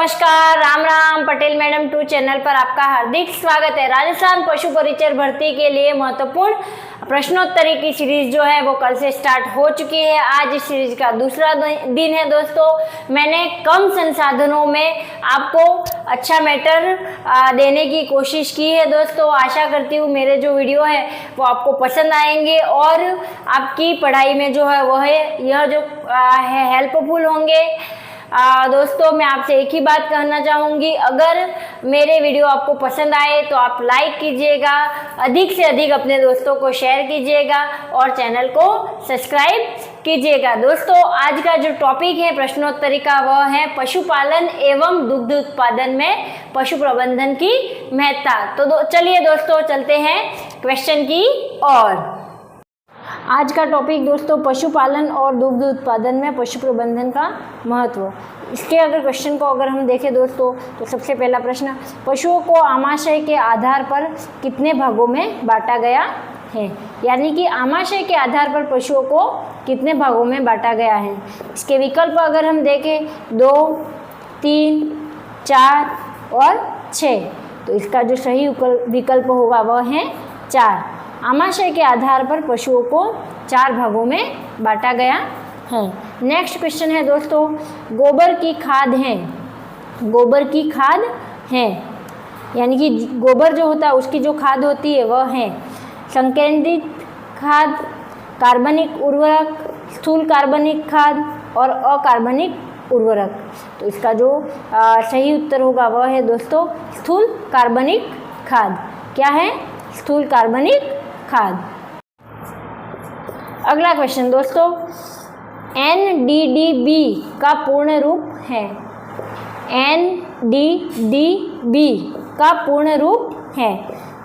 नमस्कार, Ram Ram. Patel madam 2 channel पर आपका हार्दिक स्वागत है। राजस्थान पशु परिचर भर्ती के लिए महत्वपूर्ण प्रश्नोत्तरी की सीरीज जो है वो कल से स्टार्ट हो चुकी है। आज इस सीरीज का दूसरा दिन है दोस्तों। मैंने कम संसाधनों में आपको अच्छा मैटर देने की कोशिश की है दोस्तों। आशा करती हूँ मेरे जो वीडियो है वो आपको पसंद आएंगे और आपकी पढ़ाई में जो है वह यह जो है हेल्पफुल होंगे। दोस्तों मैं आपसे एक ही बात कहना चाहूँगी, अगर मेरे वीडियो आपको पसंद आए तो आप लाइक कीजिएगा, अधिक से अधिक अपने दोस्तों को शेयर कीजिएगा और चैनल को सब्सक्राइब कीजिएगा। दोस्तों आज का जो टॉपिक है प्रश्नोत्तरी का वह है पशुपालन एवं दुग्ध उत्पादन में पशु प्रबंधन की महत्ता। तो चलिए दोस्तों चलते हैं क्वेश्चन की ओर। आज का टॉपिक दोस्तों पशुपालन और दुग्ध उत्पादन में पशु प्रबंधन का महत्व। इसके अगर क्वेश्चन को अगर हम देखें दोस्तों तो सबसे पहला प्रश्न, पशुओं को आमाशय के आधार पर कितने भागों में बांटा गया है? यानी कि आमाशय के आधार पर पशुओं को कितने भागों में बांटा गया है। इसके विकल्प अगर हम देखें 2, 3, 4 और 6, तो इसका जो सही विकल्प होगा वह है 4। आमाशय के आधार पर पशुओं को 4 भागों में बांटा गया है। नेक्स्ट क्वेश्चन है दोस्तों, गोबर की खाद है। गोबर की खाद है यानी कि गोबर जो होता है उसकी जो खाद होती है वह है संकेंद्रित खाद, कार्बनिक उर्वरक, स्थूल कार्बनिक खाद और अकार्बनिक उर्वरक। तो इसका जो सही उत्तर होगा वह है दोस्तों स्थूल कार्बनिक खाद। क्या है? स्थूल कार्बनिक खाद। अगला क्वेश्चन दोस्तों, NDDB का पूर्ण रूप है। NDDB का पूर्ण रूप है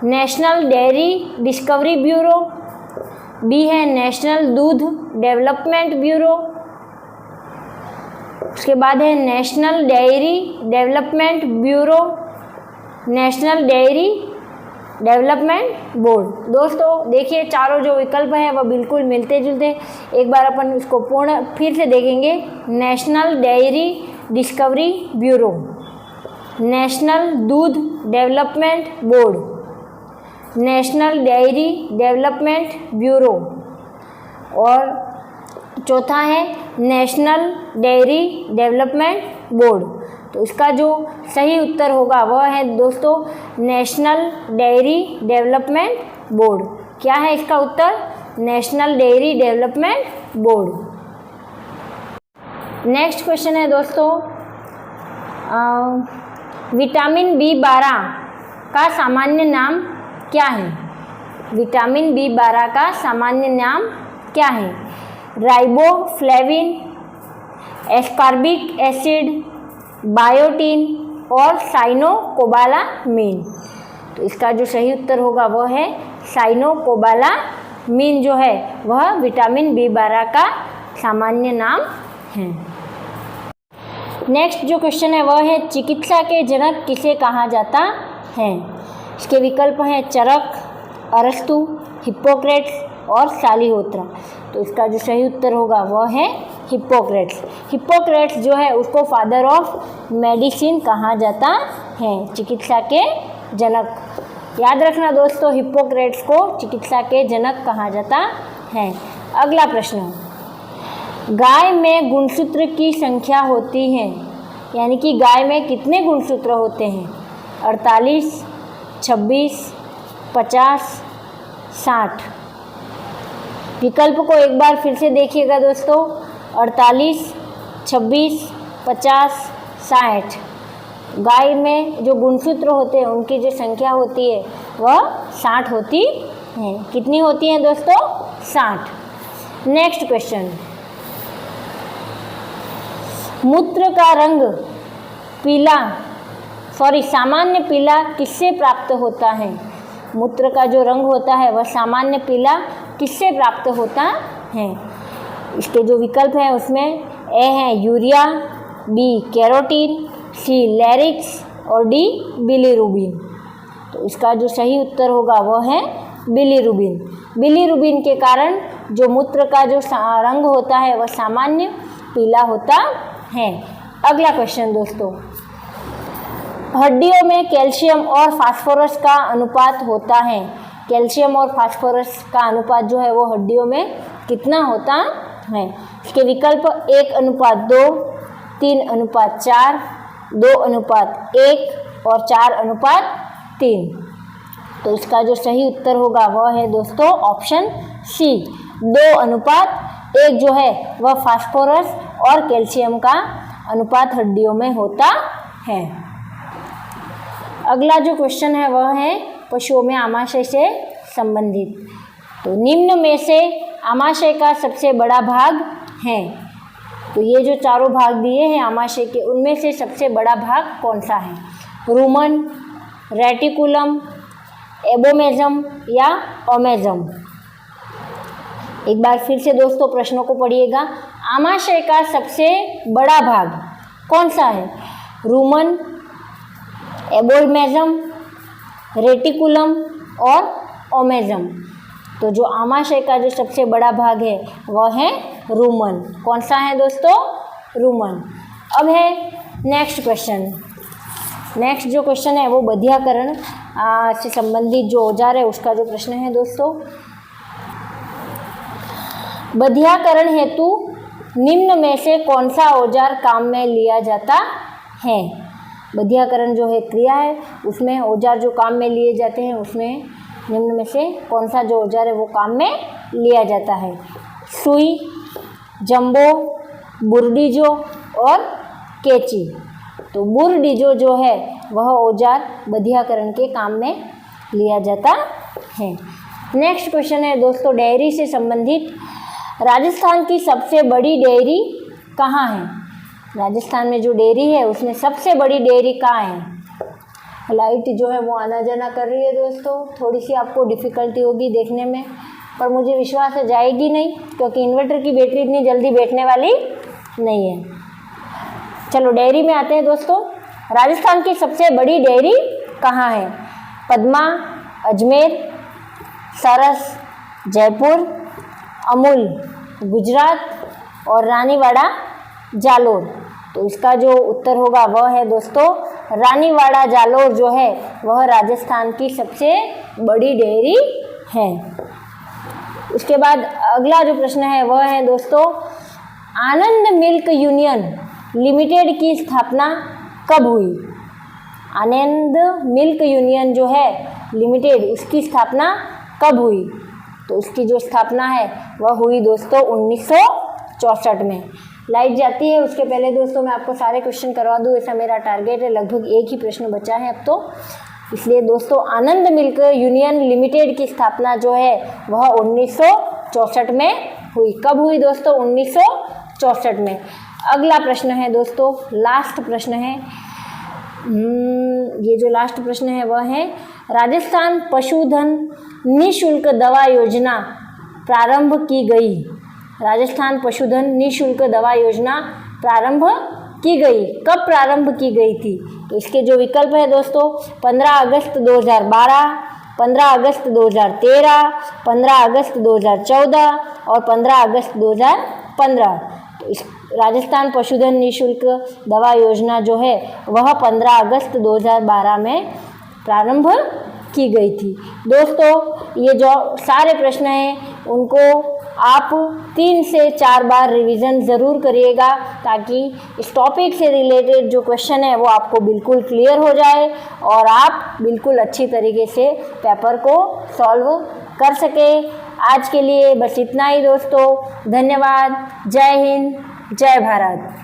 national dairy discovery bureau, B है नेशनल दूध डेवलपमेंट ब्यूरो, उसके बाद है national dairy development bureau, national dairy development board. दोस्तों देखिए चारों जो विकल्प हैं वह बिल्कुल मिलते जुलते। एक बार अपन इसको पूर्ण फिर से देखेंगे। National dairy discovery bureau, national दूध development board, national dairy development bureau और चौथा है नेशनल डेयरी डेवलपमेंट बोर्ड। तो इसका जो सही उत्तर होगा वह है दोस्तों नेशनल डेयरी डेवलपमेंट बोर्ड। क्या है इसका उत्तर? National dairy development board. Next question है दोस्तों, विटामिन B12 का सामान्य नाम क्या है? विटामिन B12 का सामान्य नाम क्या है? राइबोफ्लेविन, एस्कॉर्बिक एसिड, बायोटीन और साइनोकोबालामीन। तो इसका जो सही उत्तर होगा वह है साइनोकोबालामीन जो है वह विटामिन B12 का सामान्य नाम है। नेक्स्ट जो क्वेश्चन है वह है चिकित्सा के जनक किसे कहा जाता है? इसके विकल्प हैं चरक, अरस्तु, हिप्पोक्रेट्स और सालिहोत्रा। तो इसका जो सही उत्तर होगा वह है हिप्पोक्रेट्स। हिप्पोक्रेट्स जो है उसको फादर ऑफ मेडिसिन कहा जाता है, चिकित्सा के जनक। याद रखना दोस्तों, हिप्पोक्रेट्स को चिकित्सा के जनक कहा जाता है। अगला प्रश्न, गाय में गुणसूत्र की संख्या होती है, यानी कि गाय में कितने गुणसूत्र होते हैं? 48, 26, 50, 60। विकल्प को एक बार फिर से देखिएगा दोस्तों, 48, 26, 50, 60। गाय में जो गुणसूत्र होते हैं उनकी जो संख्या होती है वह 60 होती है। कितनी होती हैं दोस्तों? 60। नेक्स्ट क्वेश्चन, मूत्र का रंग पीला सामान्य पीला किससे प्राप्त होता है? मूत्र का जो रंग होता है वह सामान्य पीला किससे प्राप्त होता है? इसके जो विकल्प हैं उसमें ए है यूरिया, बी कैरोटीन, सी लैरिक्स और डी बिलीरुबिन। तो इसका जो सही उत्तर होगा वह है बिलीरुबिन। बिलीरुबिन के कारण जो मूत्र का जो रंग होता है वह सामान्य पीला होता है। अगला क्वेश्चन दोस्तों, हड्डियों में कैल्शियम और फास्फोरस का अनुपात होता है। कैल्शियम और फास्फोरस का अनुपात जो है वो हड्डियों में कितना होता है? इसके विकल्प 1:2, 3:4, 2:1 और 4:3। तो इसका जो सही उत्तर होगा वह है दोस्तों ऑप्शन सी, 2:1 जो है वह फास्फोरस और कैल्शियम का अनुपात हड्डियों में होता है। अगला जो क्वेश्चन है वह है पशुओं में आमाशय से संबंधित। तो निम्न में से आमाशय का सबसे बड़ा भाग है। तो ये जो चारों भाग दिए हैं आमाशय के, उनमें से सबसे बड़ा भाग कौन सा है? रूमन, रेटिकुलम, एबोमेजम या ओमेजम? एक बार फिर से दोस्तों प्रश्नों को पढ़िएगा। आमाशय का सबसे बड़ा भाग कौन सा है? रूमन, एबोमेजम, रेटिकुलम और ओमेजम। तो जो आमाशय का जो सबसे बड़ा भाग है वह है रूमन। कौन सा है दोस्तों? रूमन। अब है नेक्स्ट क्वेश्चन। नेक्स्ट जो क्वेश्चन है वो बधियाकरण से संबंधित जो औजार है उसका जो प्रश्न है दोस्तों। बधियाकरण हेतु निम्न में से कौन सा औजार काम में लिया जाता है? बधियाकरण जो है क्रिया है, उसमें औजार जो काम में लिए जाते हैं उसमें निम्न में से कौन सा जो औजार है वो काम में लिया जाता है? सुई, जंबो, बुरडीजो और कैंची। तो बुरडीजो जो है वह औजार बधियाकरण के काम में लिया जाता है। नेक्स्ट क्वेश्चन है दोस्तों डेयरी से संबंधित। राजस्थान की सबसे बड़ी डेयरी कहाँ है? राजस्थान में जो डेयरी है उसमें सबसे बड़ी डेयरी कहाँ है? लाइट जो है वो आना जाना कर रही है दोस्तों, थोड़ी सी आपको डिफ़िकल्टी होगी देखने में, पर मुझे विश्वास है जाएगी नहीं, क्योंकि इन्वर्टर की बैटरी इतनी जल्दी बैठने वाली नहीं है। चलो डेयरी में आते हैं दोस्तों। राजस्थान की सबसे बड़ी डेयरी कहाँ है? पद्मा, अजमेर, सरस, जयपुर, अमूल गुजरात और रानीवाड़ा जालोर। तो इसका जो उत्तर होगा वह है दोस्तों रानीवाड़ा जालोर जो है वह राजस्थान की सबसे बड़ी डेयरी है। उसके बाद अगला जो प्रश्न है वह है दोस्तों आनंद मिल्क यूनियन लिमिटेड की स्थापना कब हुई? आनंद मिल्क यूनियन जो है लिमिटेड उसकी स्थापना कब हुई? तो उसकी जो स्थापना है वह हुई दोस्तों 1964 में। लाइट जाती है उसके पहले दोस्तों मैं आपको सारे क्वेश्चन करवा दूँ, ऐसा मेरा टारगेट है। लगभग एक ही प्रश्न बचा है अब तो, इसलिए दोस्तों आनंद मिल्क यूनियन लिमिटेड की स्थापना जो है वह 1964 में हुई। कब हुई दोस्तों? 1964 में। अगला प्रश्न है दोस्तों, लास्ट प्रश्न है। ये जो लास्ट प्रश्न है वह है राजस्थान पशुधन निःशुल्क दवा योजना प्रारंभ की गई। राजस्थान पशुधन निःशुल्क दवा योजना प्रारंभ की गई, कब प्रारंभ की गई थी? तो इसके जो विकल्प है दोस्तों 15 अगस्त 2012, 15 अगस्त 2013, 15 अगस्त 2014 और 15 अगस्त 2015। तो इस राजस्थान पशुधन निःशुल्क दवा योजना जो है वह 15 अगस्त 2012 में प्रारंभ की गई थी। दोस्तों ये जो सारे प्रश्न हैं उनको आप 3 से 4 बार रिवीजन ज़रूर करिएगा, ताकि इस टॉपिक से रिलेटेड जो क्वेश्चन है वो आपको बिल्कुल क्लियर हो जाए और आप बिल्कुल अच्छी तरीके से पेपर को सॉल्व कर सकें। आज के लिए बस इतना ही दोस्तों। धन्यवाद। जय हिंद, जय भारत।